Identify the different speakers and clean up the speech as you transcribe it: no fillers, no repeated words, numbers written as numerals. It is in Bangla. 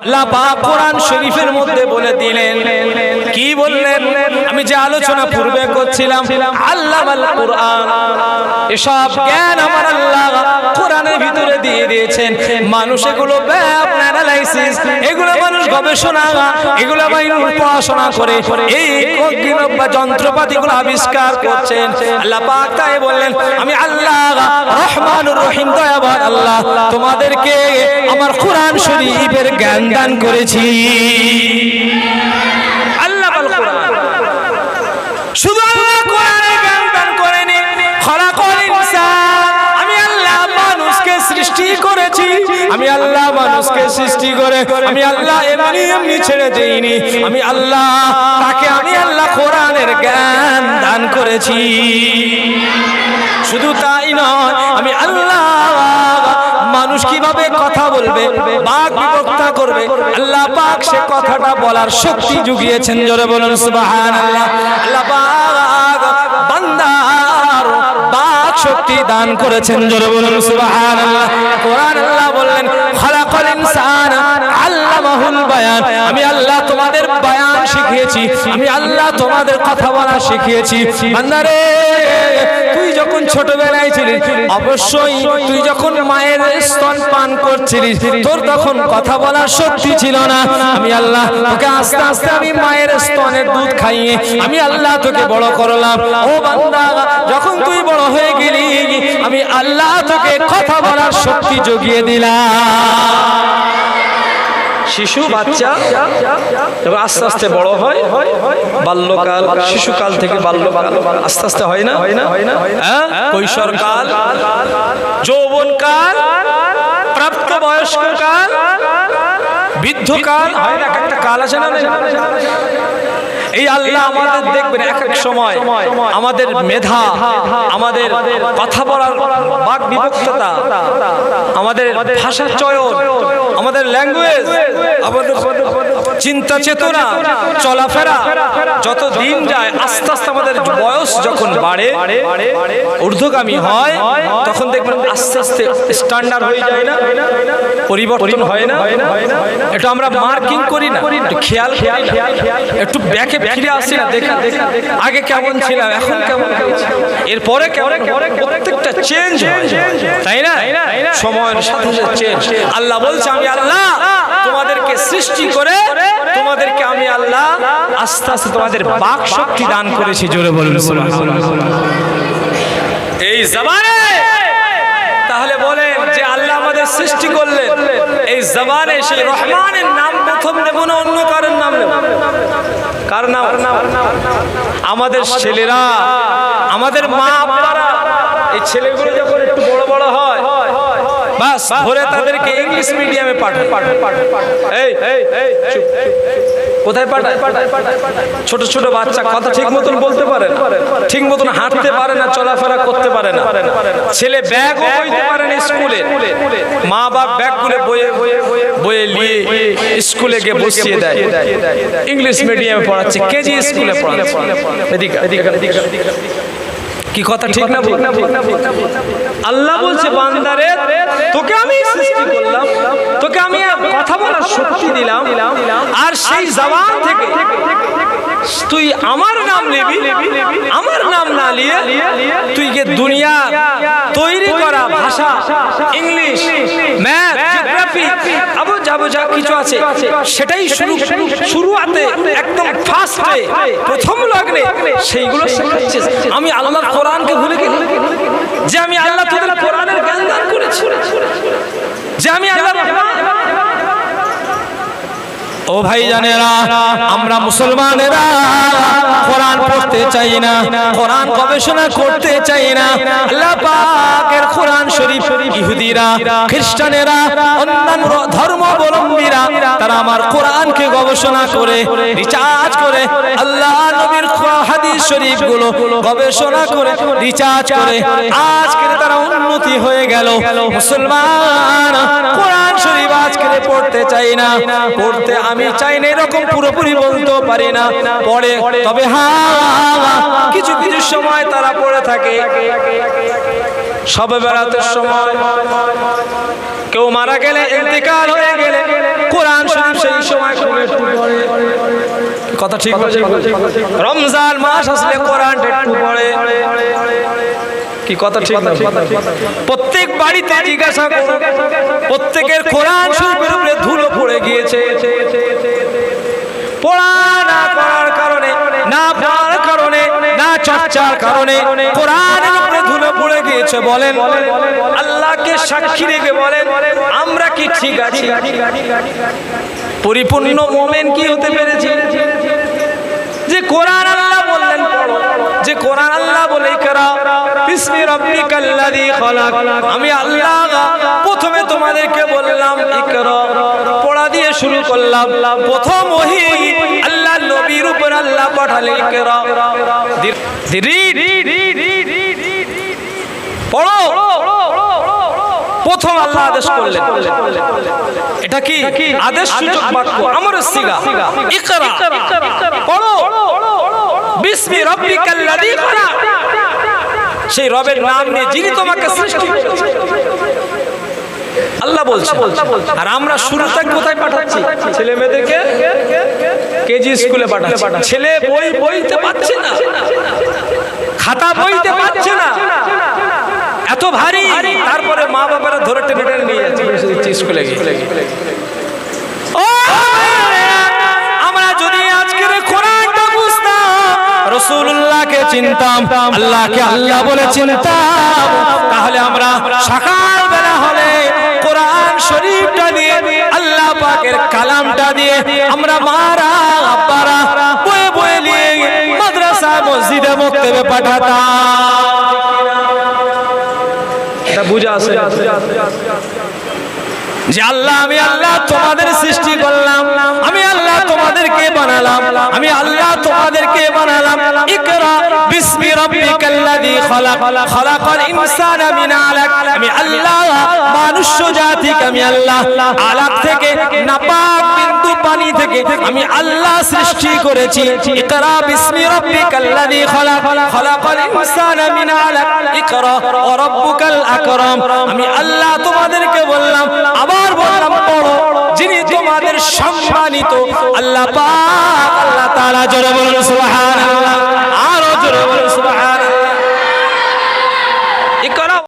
Speaker 1: আল্লাহ পাক কোরআন শরীফের মধ্যে বলে দিলেন, কি বললেন? আমি যে আলোচনা পূর্বে করছিলাম, আল্লামাল কোরআন, এসব জ্ঞান আমার আল্লাহ কোরআনের ভিতরে দিয়ে দিয়েছেন। মানুষ এগুলো অ্যানালাইসিস, এগুলো মানুষ গবেষণা, এগুলো মানুষ পড়াশোনা করে এই যন্ত্রপাতিগুলো আবিষ্কার করছেন। আল্লাহ পাক তাই বললেন, আমি আল্লাহ রহমানুর রহিম দয়াবান আল্লাহ তোমাদেরকে আমার কোরআন শরীফের জ্ঞান দান করেছি। আল্লাহ বল কোরআন, শুধু আল্লাহ কোরআনের জ্ঞান দান করেনি, খলাকাল ইনসান, আমি আল্লাহ মানুষকে সৃষ্টি করেছি। আমি আল্লাহ মানুষকে সৃষ্টি করে আমি আল্লাহ এমনি ছেড়ে দেইনি। আমি আল্লাহ তাকে আমি আল্লাহ কোরআনের জ্ঞান দান করেছি। শুধু তাই নয়, আমি আল্লাহ মানুষ কিভাবে কথা বলবে, বাক বিবক্তা করবে, আল্লাহ পাক সে কথাটা বলার শক্তি জুগিয়েছেন। জোরে বলুন সুবহানাল্লাহ। আল্লাহ পাক বান্দার বাক শক্তি দান করেছেন। জোরে বলুন সুবহানাল্লাহ। কোরআন আল্লাহ বললেন, খালাকাল ইনসানা আল্লামাহুল বায়ান, আমি আল্লাহ তোমাদের বায়ান শিখিয়েছি। আমি আল্লাহ তোমাদের কথা বলা শিখিয়েছি। বান্দারে, তুই যখন ছোটবেলায় ছিলিস, অবশ্যই তুই যখন মায়ের স্তন পান করছিলিস, তোর তখন কথা বলার শক্তি ছিল না। আমি আল্লাহ তোকে আস্তে আস্তে আমি মায়ের স্তনের দুধ খাইয়ে আমি আল্লাহ তোকে বড় করলাম। ও বান্দা, যখন তুই বড় হয়ে গেলি, আমি আল্লাহ তোকে কথা বলার শক্তি জুগিয়ে দিলাম। শিশু বাচ্চা এবং আস্তে আস্তে বড় হয়, বাল্যকাল, শিশুকাল থেকে বাল্যকাল, আস্তে আস্তে হয় না, কৈশোরকাল, যৌবনকাল, প্রাপ্তবয়স্ককাল, বৃদ্ধকাল, হয় না? একটা কাল আছে না? এই আল্লাহ আমাদের দেখবেন এক এক সময় আমাদের মেধা, আমাদের কথা বলার বাক বিবক্ততা, আমাদের ভাষার চয়ন, আমাদের ল্যাঙ্গুয়েজ, আমাদের চিন্তা চেতনা, চলাফেরা, যত দিন যায় আস্তে আস্তে আমাদের বয়স যখন বাড়ে, ঊর্ধ্বগামী হয়, তখন দেখবেন আস্তে আস্তে স্ট্যান্ডার্ড হয়ে যায় না, পরিবর্তন হয় না। এটা আমরা মার্কিং করি না, একটু খেয়াল করি না, একটু ব্যাকে ফিরে আসি না, দেখা আগে কেমন ছিলাম, এখন কেমন, এরপরে কেমন, প্রত্যেকটা চেঞ্জ হয়, তাই না? সময়ের সাথে সাথে চেঞ্জ। আল্লাহ বলছে, আমি আল্লাহ তোমাদেরকে সৃষ্টি করে তোমাদেরকে আমি আল্লাহ আস্তে আস্তে তোমাদের বাক শক্তি দান করেছি। জোরে বলুন সুবহানাল্লাহ। এই জবানে তাহলে বলেন যে আল্লাহ আমাদের সৃষ্টি করলেন, এই জবানে সেই রহমানের নাম প্রথম নেব না অন্য কারোর নাম নেব? কার নাম? আমাদের ছেলেরা, আমাদের মা বাবারা, এই ছেলেগুলো যখন একটু বড় বড় হয়, বাস ধরে তাদেরকে ইংলিশ মিডিয়ামে পাঠায়। কোথায় পাঠায়? ছোট ছোট বাচ্চা কথা ঠিক মতন বলতে পারে না, ঠিক মতন হাঁটতে পারে না, চলাফেরা করতে পারে না। ছেলে ব্যাগও বইতে পারে না স্কুলে, মা বাপ ব্যাগগুলো বয়ে নিয়ে স্কুলে গিয়ে বসিয়ে দেয়, ইংলিশ মিডিয়ামে পড়াচ্ছে, কেজি স্কুলে পড়াচ্ছে। কি কথা ঠিক না? আল্লাহ বলছে, বান্দারে তোকে আমি সৃষ্টি করলাম, তোকে আমি কথা বলার শক্তি দিলাম, আর সেই জবান থেকে তুই আমার নাম নিবি, আমার নাম না নিয়ে তুই কে দুনিয়া তৈরি করা ভাষা, ইংলিশ, ম্যাথ, জিওগ্রাফি, আবু যা কিছু আছে সেটাই শুরুতে একদম ফার্স্টে প্রথম লগ্নে সেইগুলো শেখাচ্ছিস। আমি আল্লাহর কোরআনকে ভুলে গেলি, যে আমি আল্লাহ তোদের কোরআনের জ্ঞান দান করেছি, যে আমি আল্লাহ। ও ভাই জানেরা, আমরা মুসলমানেরা কোরআন পড়তে চাই না, কোরআন গবেষণা করতে চাই না। আল্লাহ পাকের কোরআন শরীফ ইহুদিরা, খ্রিস্টানেরা, অন্যান্য ধর্মাবলম্বীরা তারা আমার কোরআনকে গবেষণা করে, রিসার্চ করে, আল্লাহ নবীর হাদিস শরীফ গুলো গবেষণা করে, রিসার্চ করে আজকে তারা উন্নতি হয়ে গেল। মুসলমান কোরআন শরীফ আজকে পড়তে চাই না, পড়তে আমি চাই না এরকম পুরোপুরি বলতেও পারি না, পড়ে তবে হ্যাঁ কিছু কিছু সময় তারা পড়ে থাকে। শবে বেরাতের সময় কেউ মারা গেলে, ইন্তেকাল হয়ে গেলে কোরআন শরীফ কথা ঠিক আছে? রমজান মাস আসলে কোরআন একটু পড়ে কি কথা ঠিক না? প্রত্যেক বাড়িতে জিজ্ঞাসা করুন, প্রত্যেকের কোরআন শরীফের উপরে ধুলো পড়ে গিয়েছে। পড়া না করার কারণে, না পড়ার কারণে, না চর্চার কারণে কোরআনের উপরে ধুলো পড়ে গিয়েছে। বলেন আল্লাহকে সাক্ষী রেখে বলেন আমরা কি ঠিক আছি? পরিপূর্ণ মুমিন কি হতে পেরেছি? যে কোরআন আল্লাহ বললেন পড়ো, যে কোরআন আল্লাহ বলে ইকরা বিসমি রাব্বিকাল্লাযী খালাক, আমি আল্লাহ প্রথমে তোমাদেরকে বললাম ইকরা, পড়া দিয়ে শুরু করলাম। প্রথম ওহী আল্লাহ নবীর উপর আল্লাহ পাঠালে ইকরা, পড়ো। প্রথম আল্লাহ আদেশ করলেন, এটা কি আদেশ সূচক বাক্য, আমর সিগা, ইকরা পড়ো বিসমি রাব্বিকাল্লাযী খালাক, সেই রবের নাম নিয়ে যিনি তোমাকে সৃষ্টি করেছেন আল্লাহ বলছেন। আর আমরা শুরুতে কোথায় পাঠাচ্ছি? ছেলে মেয়েদেরকে কেজি স্কুলে পাঠাচ্ছি। ছেলে বই বইতে পারছে না, খাতা বইতে পারছে না, এত ভারী, তারপরে মা বাবারা ধরে টেনে টেনে নিয়ে যাচ্ছে স্কুলে গিয়ে। আমরা যদি আজকের কোরআনটা বুঝতাম, রাসূলুল্লাহকে চিনতাম, আল্লাহকে আল্লাহ বলে চিনতাম, তাহলে আমরা সকাল বেলা হলে কোরআন শরীফটা দিয়ে, আল্লাহ পাকের কালামটা দিয়ে আমরা মারা আব্বারা বয়ে বয়ে নিয়ে মাদ্রাসা মসজিদে মক্তবে পাঠাতাম। এটা বুঝা আছে যে আল্লাহ, আমি আল্লাহ তোমাদের সৃষ্টি করলাম, আমি আল্লাহ তোমাদেরকে বানালাম, আমি আল্লাহ তোমাদেরকে বানালাম। ইকরা বিসমি রাব্বিকাল্লাযী খালাক, খালাকাল ইনসানা মিন আলাক, আমি আল্লাহ মানুষ জাতিকে, আমি আল্লাহ আলাক থেকে, নাপাক বিন্দু পানি থেকে আমি আল্লাহ সৃষ্টি করেছি। ইকরা বিসমি রাব্বিকাল্লাযী খালাক, খালাকাল ইনসানা মিন আলাক, ইকরা ওয়া রাব্বুকাল আকরাম, আমি আল্লাহ তোমাদেরকে বললাম, আবার বললাম পড়ো, যিনি তোমাদের সম্মানিত আল্লাহ পাক, আল্লাহ তাআলা। জোরে বলুন সুবহানাল্লাহ, আরো জোরে বলুন সুবহানাল্লাহ।